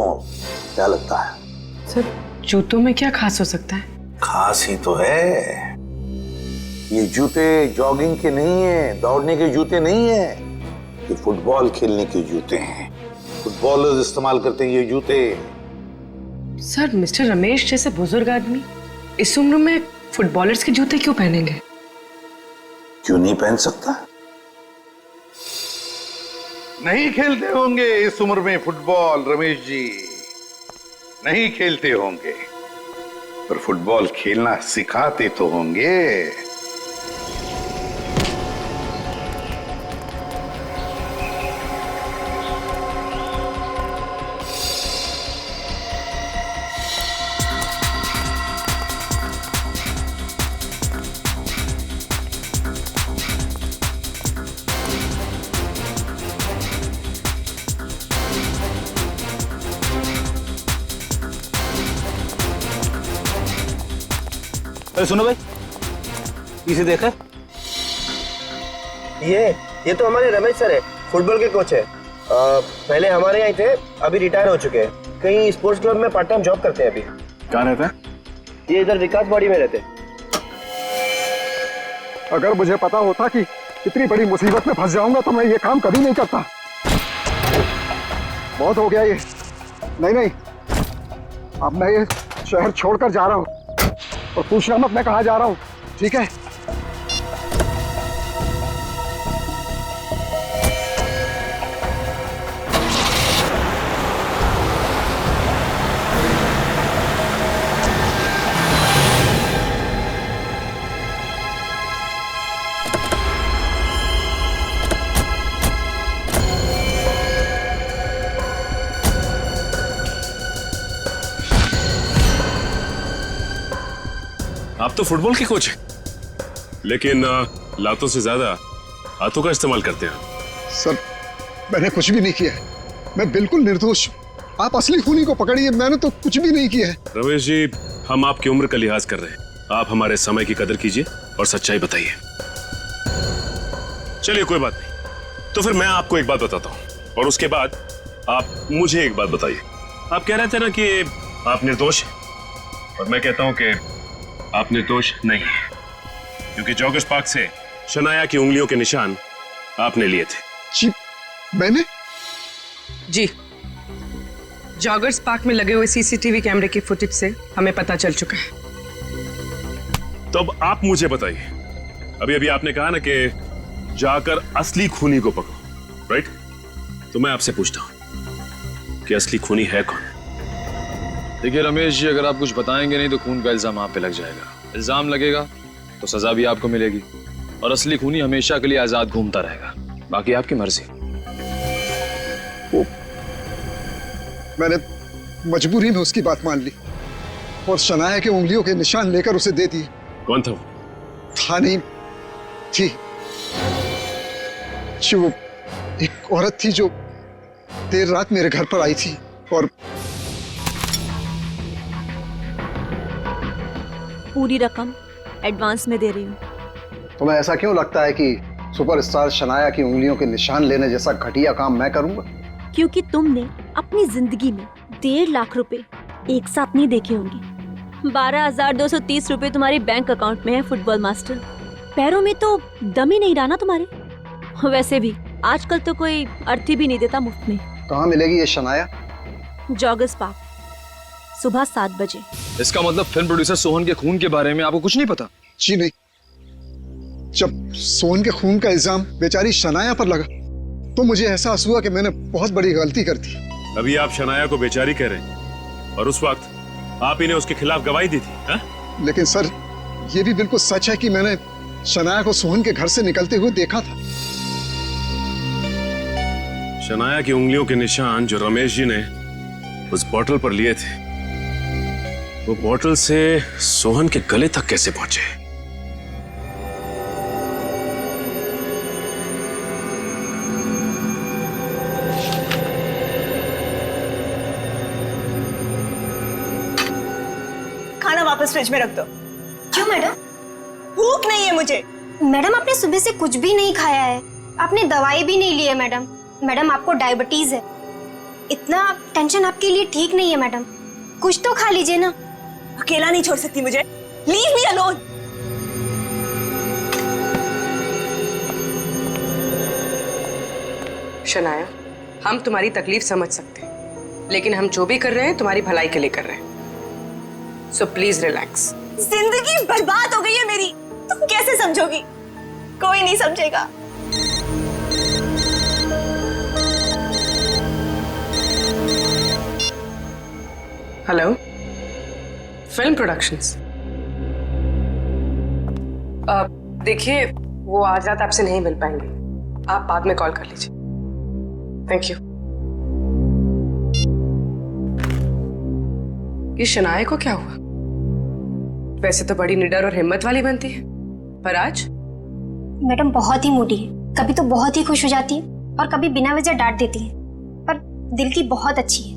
S15: क्या लगता है?
S13: सर, जूतों में क्या खास हो सकता है?
S15: खास ही तो है। ये जूते जॉगिंग के नहीं है, दौड़ने के जूते नहीं है, ये फुटबॉल खेलने के जूते हैं। फुटबॉलर्स इस्तेमाल करते हैं ये जूते।
S13: सर, मिस्टर रमेश जैसे बुजुर्ग आदमी इस उम्र में फुटबॉलर्स के जूते क्यों पहनेंगे?
S15: क्यों नहीं पहन सकता? नहीं खेलते होंगे इस उम्र में फुटबॉल, रमेश जी नहीं खेलते होंगे, पर फुटबॉल खेलना सिखाते तो होंगे।
S21: अरे सुनो भाई, इसे देखा?
S20: ये तो हमारे रमेश सर है, फुटबॉल के कोच है। पहले हमारे यहाँ थे, अभी रिटायर हो चुके हैं। कहीं स्पोर्ट्स क्लब में पार्ट टाइम जॉब करते हैं अभी।
S6: कहाँ रहता है?
S20: ये इधर विकास बॉडी में रहते हैं।
S11: अगर मुझे पता होता कि इतनी बड़ी मुसीबत में फंस जाऊंगा तो मैं ये काम कभी नहीं करता। बहुत हो गया ये। नहीं, अब मैं ये शहर छोड़कर जा रहा हूँ और पूछना मत मैं कहाँ जा रहा हूँ, ठीक है?
S9: आप तो फुटबॉल के कोच हैं, लेकिन लातों से ज्यादा हाथों का इस्तेमाल करते हैं।
S11: सर, मैंने कुछ भी नहीं किया है। मैं बिल्कुल निर्दोष हूँ। आप असली खूनी को पकड़िए, मैंने तो कुछ भी नहीं किया है।
S9: रमेश जी, हम आपकी उम्र का लिहाज कर रहे हैं। आप हमारे समय की कदर कीजिए और सच्चाई बताइए। चलिए, कोई बात नहीं। तो फिर मैं आपको एक बात बताता हूँ और उसके बाद आप मुझे एक बात बताइए। आप कह रहे थे ना कि आप निर्दोष हैं, और मैं कहता हूं कि आप निर्दोष नहीं हैं, क्योंकि जॉगर्स पार्क से शनाया की उंगलियों के निशान आपने लिए थे।
S11: जी, मैंने?
S13: जी, जॉगर्स पार्क में लगे हुए सीसीटीवी कैमरे की फुटेज से हमें पता चल चुका है।
S9: तो अब आप मुझे बताइए, अभी अभी आपने कहा ना कि जाकर असली खूनी को पकड़ो, राइट? तो मैं आपसे पूछता हूं कि असली खूनी है कौन?
S10: देखिए रमेश जी, अगर आप कुछ बताएंगे नहीं तो खून का इल्जाम आप पे लग जाएगा। इल्जाम लगेगा तो सजा भी आपको मिलेगी, और असली खूनी हमेशा के लिए आजाद घूमता रहेगा। बाकी आपकी मर्जी।
S11: मैंने मजबूरी में उसकी बात मान ली और शनाया के उंगलियों के निशान लेकर उसे दे दिए।
S9: कौन था वो?
S11: था नहीं, थी। वो एक औरत थी जो देर रात मेरे घर पर आई थी और
S2: पूरी रकम एडवांस में दे रही हूँ।
S12: तुम्हें ऐसा क्यों लगता है कि सुपरस्टार शनाया की उंगलियों के निशान लेने जैसा घटिया काम मैं करूंगा?
S2: क्योंकि तुमने अपनी जिंदगी में 1.5 लाख रुपए एक साथ नहीं देखे होंगे। 12,230 रुपए तुम्हारे बैंक अकाउंट में है फुटबॉल मास्टर। पैरों में तो दम ही नहीं रहा ना तुम्हारे। वैसे भी आजकल तो कोई अर्थी भी नहीं देता मुफ्त में।
S12: कहाँ मिलेगी ये शनाया?
S2: जॉगर्स पार्क, सुबह 7 बजे।
S10: इसका मतलब फिल्म प्रोड्यूसर सोहन के खून के बारे में आपको कुछ नहीं पता?
S11: जी नहीं। जब सोहन के खून का इल्जाम बेचारी शनाया पर लगा तो मुझे एहसास हुआ कि मैंने बहुत बड़ी गलती कर दी।
S9: अभी आप शनाया को बेचारी कह रहे हैं और उस वक्त आप ही ने उसके खिलाफ गवाही दी थी, हा?
S11: लेकिन सर, ये भी बिल्कुल सच है कि मैंने शनाया को सोहन के घर से निकलते हुए देखा था।
S9: शनाया की उंगलियों के निशान जो रमेश जी ने उस बॉटल पर लिए थे, वो बॉटल से सोहन के गले तक कैसे पहुंचे?
S2: खाना वापस फ्रिज में रख दो।
S18: क्यों मैडम?
S2: भूख नहीं है मुझे।
S18: मैडम, आपने सुबह से कुछ भी नहीं खाया है, आपने दवाई भी नहीं ली है मैडम। मैडम, आपको डायबिटीज है, इतना टेंशन आपके लिए ठीक नहीं है मैडम। कुछ तो खा लीजिए ना।
S2: अकेला नहीं छोड़ सकती मुझे। Leave me alone.
S13: शनाया, हम तुम्हारी तकलीफ समझ सकते हैं, लेकिन हम जो भी कर रहे हैं तुम्हारी भलाई के लिए कर रहे हैं। So please relax.
S2: जिंदगी बर्बाद हो गई है मेरी, तुम कैसे समझोगी? कोई नहीं समझेगा।
S13: Hello, film productions. देखिए, वो आज रात आपसे नहीं मिल पाएंगे, आप बाद में कॉल कर लीजिए। Thank you. ये शनाया को क्या हुआ? वैसे तो बड़ी निडर और हिम्मत वाली बनती है, पर आज?
S18: मैडम बहुत ही मूडी है, कभी तो बहुत ही खुश हो जाती है और कभी बिना वजह डांट देती है, पर दिल की बहुत अच्छी है।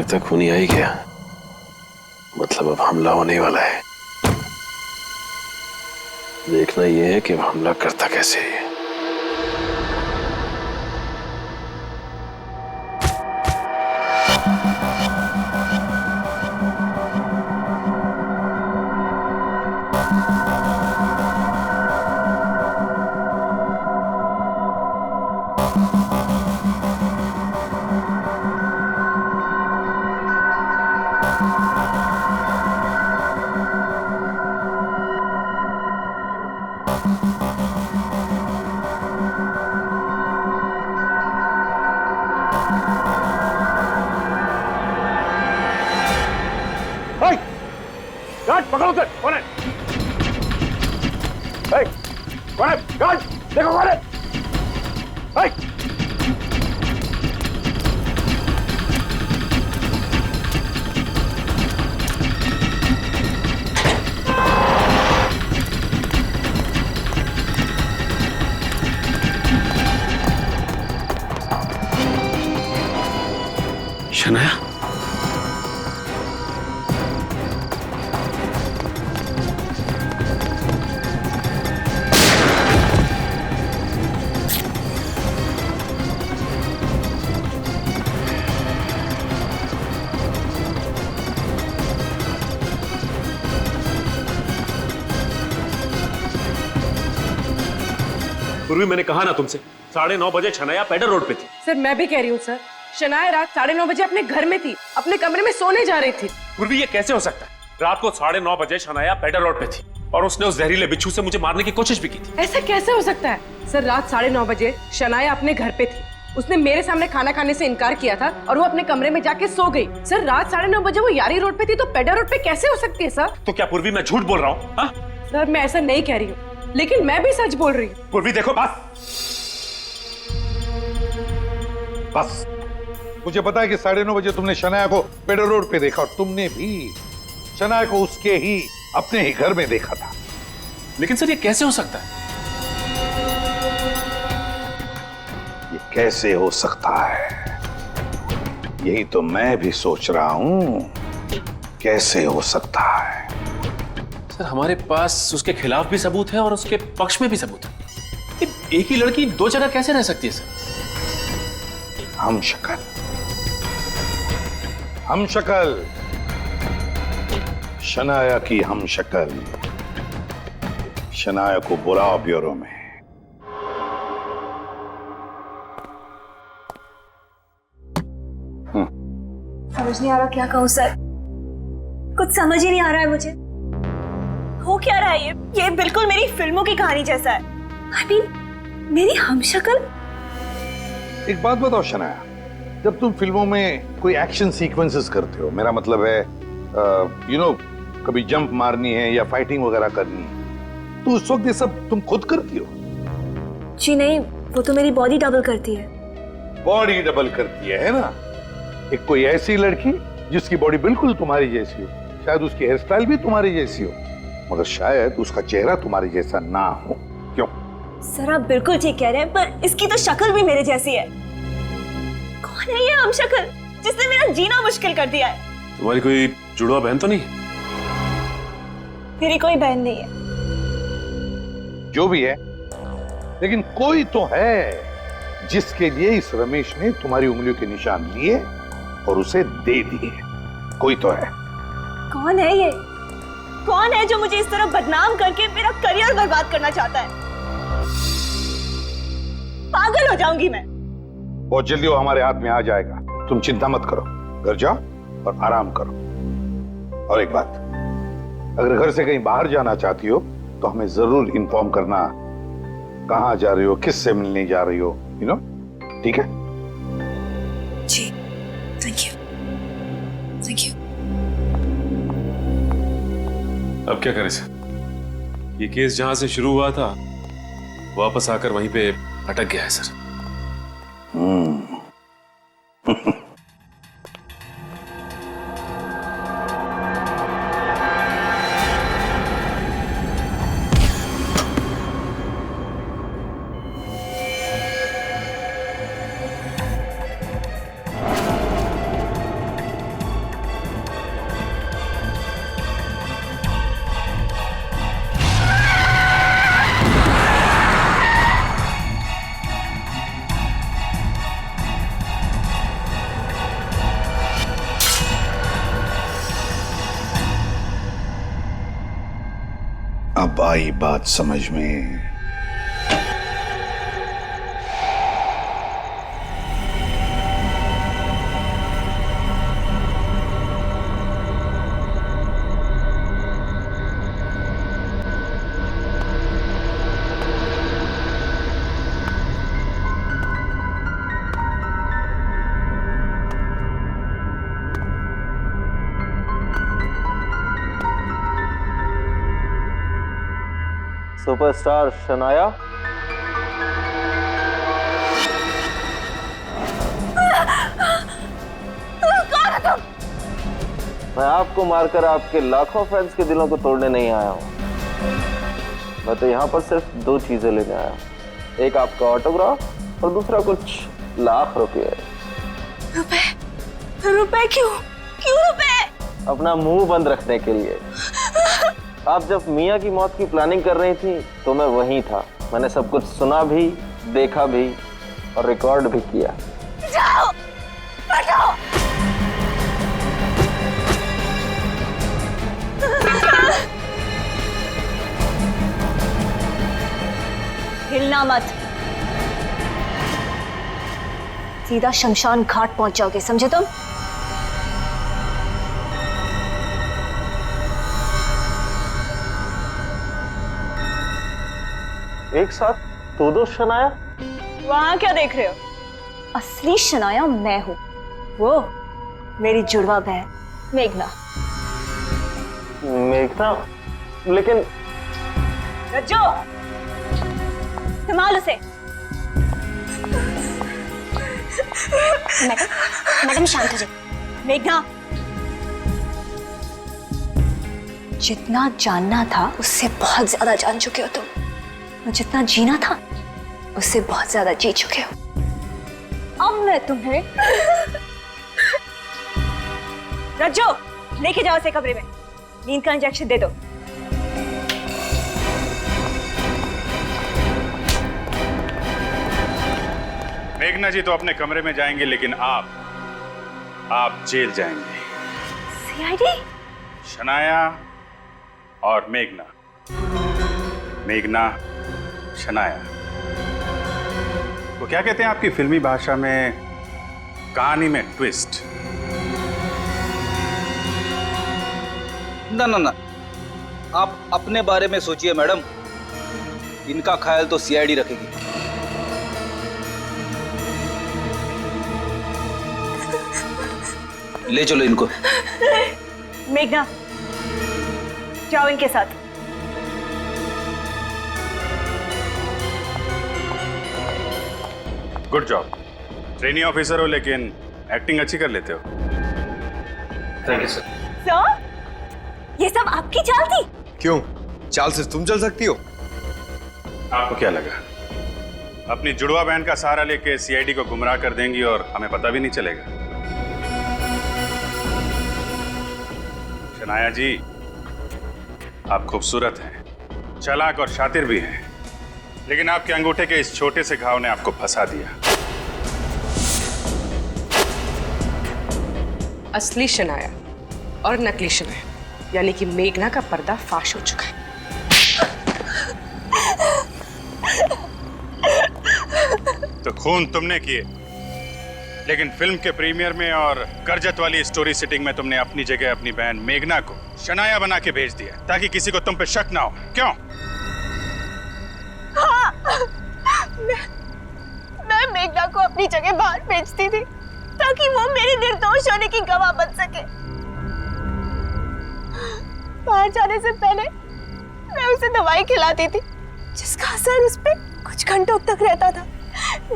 S9: लगता है खूनी आ ही गया। मतलब अब हमला होने वाला है। देखना यह है कि अब हमला करता कैसे है।
S15: गार्ड पकड़ो उसे। कौन है? कौन है? गार्ड देखो कौन है?
S9: शनाया,
S1: पूर्वी मैंने कहा ना तुमसे, 9:30 बजे शनाया पेडर रोड पे थी।
S13: सर मैं भी कह रही हूँ सर, शनाया रात 9:30 बजे अपने घर में थी, अपने कमरे में सोने जा रही थी।
S1: पूर्वी ये कैसे हो सकता है? रात को 9:30 बजे शनाया पेडर रोड पे थी और उसने उस जहरीले बिच्छू से मुझे मारने की कोशिश भी की थी।
S13: ऐसा कैसे हो सकता है सर? रात 9:30 बजे शनाया अपने घर पे थी, उसने मेरे सामने खाना खाने से इनकार किया था और वो अपने कमरे में जाके सो गई। सर रात 9:30 बजे वो यारी रोड पे थी तो पेडर रोड पे कैसे हो सकती है सर?
S1: तो क्या पूर्वी मैं झूठ बोल रहा हूँ?
S13: सर मैं ऐसा नहीं कह रही हूँ, लेकिन मैं भी सच बोल रही हूँ।
S1: पूर्वी देखो
S15: बस मुझे पता है कि 9:30 बजे तुमने शनाया को पेडर रोड पे देखा और तुमने भी शनाया को उसके ही अपने ही घर में देखा था।
S1: लेकिन सर ये कैसे हो सकता है?
S15: ये कैसे हो सकता है, यही तो मैं भी सोच रहा हूं, कैसे हो सकता है।
S1: सर हमारे पास उसके खिलाफ भी सबूत है और उसके पक्ष में भी सबूत है। एक ही लड़की दो जगह कैसे रह सकती है सर?
S15: हम शक्ल शनाया की हम शक्ल। शनाया को बुलाओ ब्यूरो में।
S2: समझ नहीं आ रहा क्या कहूँ सर, कुछ समझ ही नहीं आ रहा है मुझे। हो क्या रहा है ये बिल्कुल मेरी फिल्मों की कहानी जैसा है। I mean, मेरी हमशक्ल।
S15: एक बात बताओ शनाया, जब तुम फिल्मों में कोई एक्शन सीक्वेंसेस करते हो, मेरा मतलब है कभी जंप मारनी है या फाइटिंग वगैरह करनी है, तो उस वक्त ये सब तुम खुद करती हो?
S2: जी नहीं, वो तो मेरी बॉडी डबल करती है।
S15: बॉडी डबल करती है ना? एक कोई ऐसी लड़की जिसकी बॉडी बिल्कुल तुम्हारी जैसी हो, शायद उसकी हेयर स्टाइल भी तुम्हारी जैसी हो, मगर शायद उसका चेहरा तुम्हारे जैसा ना हो। क्यों?
S2: सर आप बिल्कुल ठीक कह रहे हैं, पर इसकी तो शक्ल भी मेरे जैसी है। कौन है ये हमशक्ल जिसने मेरा जीना मुश्किल कर दिया है?
S1: तुम्हारी कोई जुड़वा बहन तो नहीं?
S2: मेरी कोई बहन नहीं है।
S15: जो भी है, लेकिन कोई तो है जिसके लिए इस रमेश ने तुम्हारी उंगलियों के निशान लिए और उसे दे दिए। कोई तो है।
S2: कौन है ये? कौन है जो मुझे इस तरह बदनाम करके मेरा करियर बर्बाद करना चाहता है? पागल हो जाऊंगी मैं।
S15: बहुत जल्दी वो हमारे हाथ में आ जाएगा, तुम चिंता मत करो। घर जाओ और आराम करो। और एक बात, अगर घर से कहीं बाहर जाना चाहती हो तो हमें जरूर इन्फॉर्म करना, कहां जा रही हो, किससे मिलने जा रही हो, ठीक है?
S2: जी, थैंक यू। Thank you.
S1: अब क्या करें सर? ये केस जहां से शुरू हुआ था वापस आकर वहीं पे अटक गया है सर।
S15: अब आई बात समझ में।
S20: सुपरस्टार शनाया,
S2: कौन है तुम?
S20: मैं आपको मारकर आपके लाखों फैंस के दिलों को तोड़ने नहीं आया हूँ। मैं तो यहाँ पर सिर्फ दो चीजें लेने आया हूँ, एक आपका ऑटोग्राफ और दूसरा कुछ लाख रुपए।
S2: रुपए? रुपए क्यों? क्यों रुपए?
S20: अपना मुंह बंद रखने के लिए। आप जब मियाँ की मौत की प्लानिंग कर रही थी तो मैं वहीं था। मैंने सब कुछ सुना भी, देखा भी और रिकॉर्ड भी किया।
S2: जाओ, हटो। हिलना मत, सीधा शमशान घाट पहुंच जाओगे, समझे तुम?
S20: एक साथ दो शनाया?
S2: वहां क्या देख रहे हो? असली शनाया मैं हूं, वो मेरी जुड़वा बहन मेघना।
S20: मेघना? लेकिन
S2: रज्जो, संभाल उसे। मैडम शांत हो जाइए। मेघना, जितना जानना था उससे बहुत ज्यादा जान चुके हो तुम, और जितना जीना था उससे बहुत ज्यादा जी चुके हो। अब मैं तुम्हें रज्जो, लेके जाओ इसे कमरे में, नींद का इंजेक्शन दे दो।
S6: मेघना जी तो अपने कमरे में जाएंगे, लेकिन आप जेल जाएंगे।
S2: सीआईडी?
S6: शनाया और मेघना, मेघना शनाया, वो क्या कहते हैं आपकी फिल्मी भाषा में, कहानी में ट्विस्ट।
S21: ना ना ना, आप अपने बारे में सोचिए मैडम, इनका ख्याल तो सीआईडी रखेगी। ले चलो इनको।
S2: मेघना, जाओ इनके साथ।
S6: Good job. ट्रेनी ऑफिसर हो लेकिन एक्टिंग अच्छी कर लेते हो।
S21: Thank you sir.
S2: सर, ये सब आपकी चाल थी?
S4: क्यों, चाल से तुम चल सकती हो?
S6: आपको क्या लगा अपनी जुड़वा बहन का सहारा लेके सीआईडी को गुमराह कर देंगी और हमें पता भी नहीं चलेगा? शनाया जी, आप खूबसूरत हैं, चालाक और शातिर भी हैं, लेकिन आपके अंगूठे के इस छोटे से घाव ने आपको फंसा दिया।
S13: असली शनाया और नकली शनाया यानी कि मेघना का पर्दा फाश हो चुका है।
S6: तो खून तुमने किए, लेकिन फिल्म के प्रीमियर में और करजत वाली स्टोरी सिटिंग में तुमने अपनी जगह अपनी बहन मेघना को शनाया बना के भेज दिया ताकि किसी को तुम पे शक ना हो। क्यों?
S2: हाँ, मैं मेघना को अपनी जगह बाहर भेजती थी ताकि वो मेरे निर्दोष होने की गवाह बन सके। बाहर जाने से पहले मैं उसे दवाई खिलाती थी जिसका असर उस पे कुछ घंटों तक रहता था।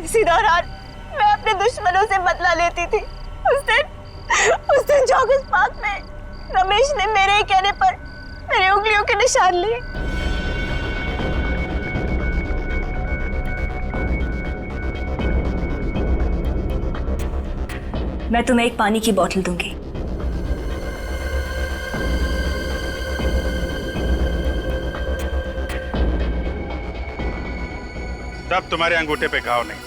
S2: इसी दौरान मैं अपने दुश्मनों से बदला लेती थी। उस दिन जॉगर्स पार्क में रमेश ने मेरे ही कहने पर मेरी उंगलियों के निशान लिए। मैं तुम्हें एक पानी की बोतल दूंगी।
S6: तब तुम्हारे अंगूठे पे घाव नहीं,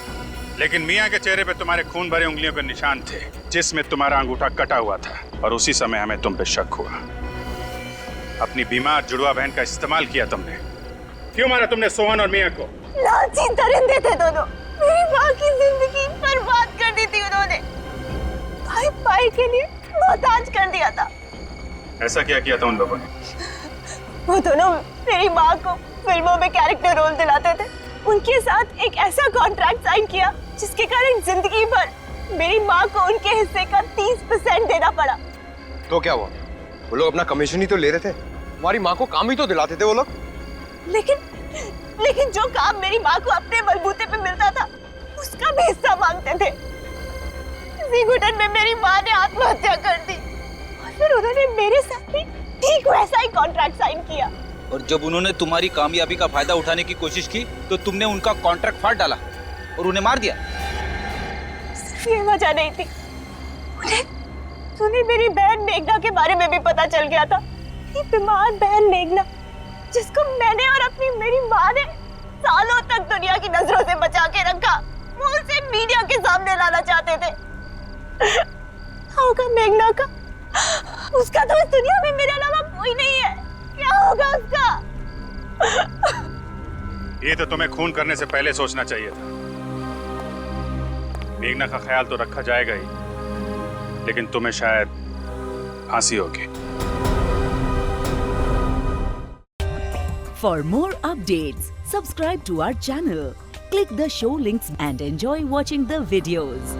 S6: लेकिन मियाँ के चेहरे पे तुम्हारे खून भरे उंगलियों के निशान थे जिसमें तुम्हारा अंगूठा कटा हुआ था, और उसी समय हमें तुम पे शक हुआ। अपनी बीमार जुड़वा बहन का इस्तेमाल किया तुमने। क्यों मारा तुमने सोहन और मियां को?
S2: लालची दरिंदे थे दोनों। मेरी माँ की जिंदगी बर्बाद कर दी थी उन्होंने। भाई पाई के लिए मोहताज कर दिया था।
S6: ऐसा क्या किया था उन लोगों ने?
S2: वो दोनों मेरी माँ को फिल्मों में कैरेक्टर रोल दिलाते थे। उनके साथ एक ऐसा कॉन्ट्रैक्ट साइन किया जिसके कारण जिंदगी भर मेरी माँ को उनके हिस्से का 30% देना पड़ा।
S4: तो क्या हुआ? वो लोग अपना कमीशन ही तो ले रहे थे, हमारी माँ को काम ही तो दिलाते थे वो लोग।
S2: लेकिन जो काम मेरी माँ को अपने बलबूते पे मिलता था उसका भी हिस्सा मांगते थे। इसी घुटन में मेरी माँ ने आत्महत्या कर दी और फिर उन्होंने मेरे साथ भी ठीक वैसा ही कॉन्ट्रैक्ट साइन किया।
S21: और जब उन्होंने तुम्हारी कामयाबी का फायदा उठाने की कोशिश की तो तुमने उनका कॉन्ट्रैक्ट फाड़ डाला और उन्हें मार दिया।
S2: सिर्फ ये वजह नहीं थी, उन्हें मेरी बहन मेघना के बारे में भी पता चल गया था। ये बीमार बहन मेघना जिसको मैंने और अपनी मेरी माँ ने सालों तक दुनिया की नजरों से बचा के रखा, वो उसे मीडिया के सामने लाना चाहते थे। होगा मेघना का? उसका तो इस दुनिया में मेरे अलावा कोई नहीं है। क्या होगा उसका?
S6: ये तो तुम्हें खून करने से पहले सोचना चाहिए था। मेघना का ख्याल तो रखा जाएगा ही, लेकिन तुम्हें शायद फांसी होगी।
S3: For more updates, subscribe to our channel, click the show links and enjoy watching the videos.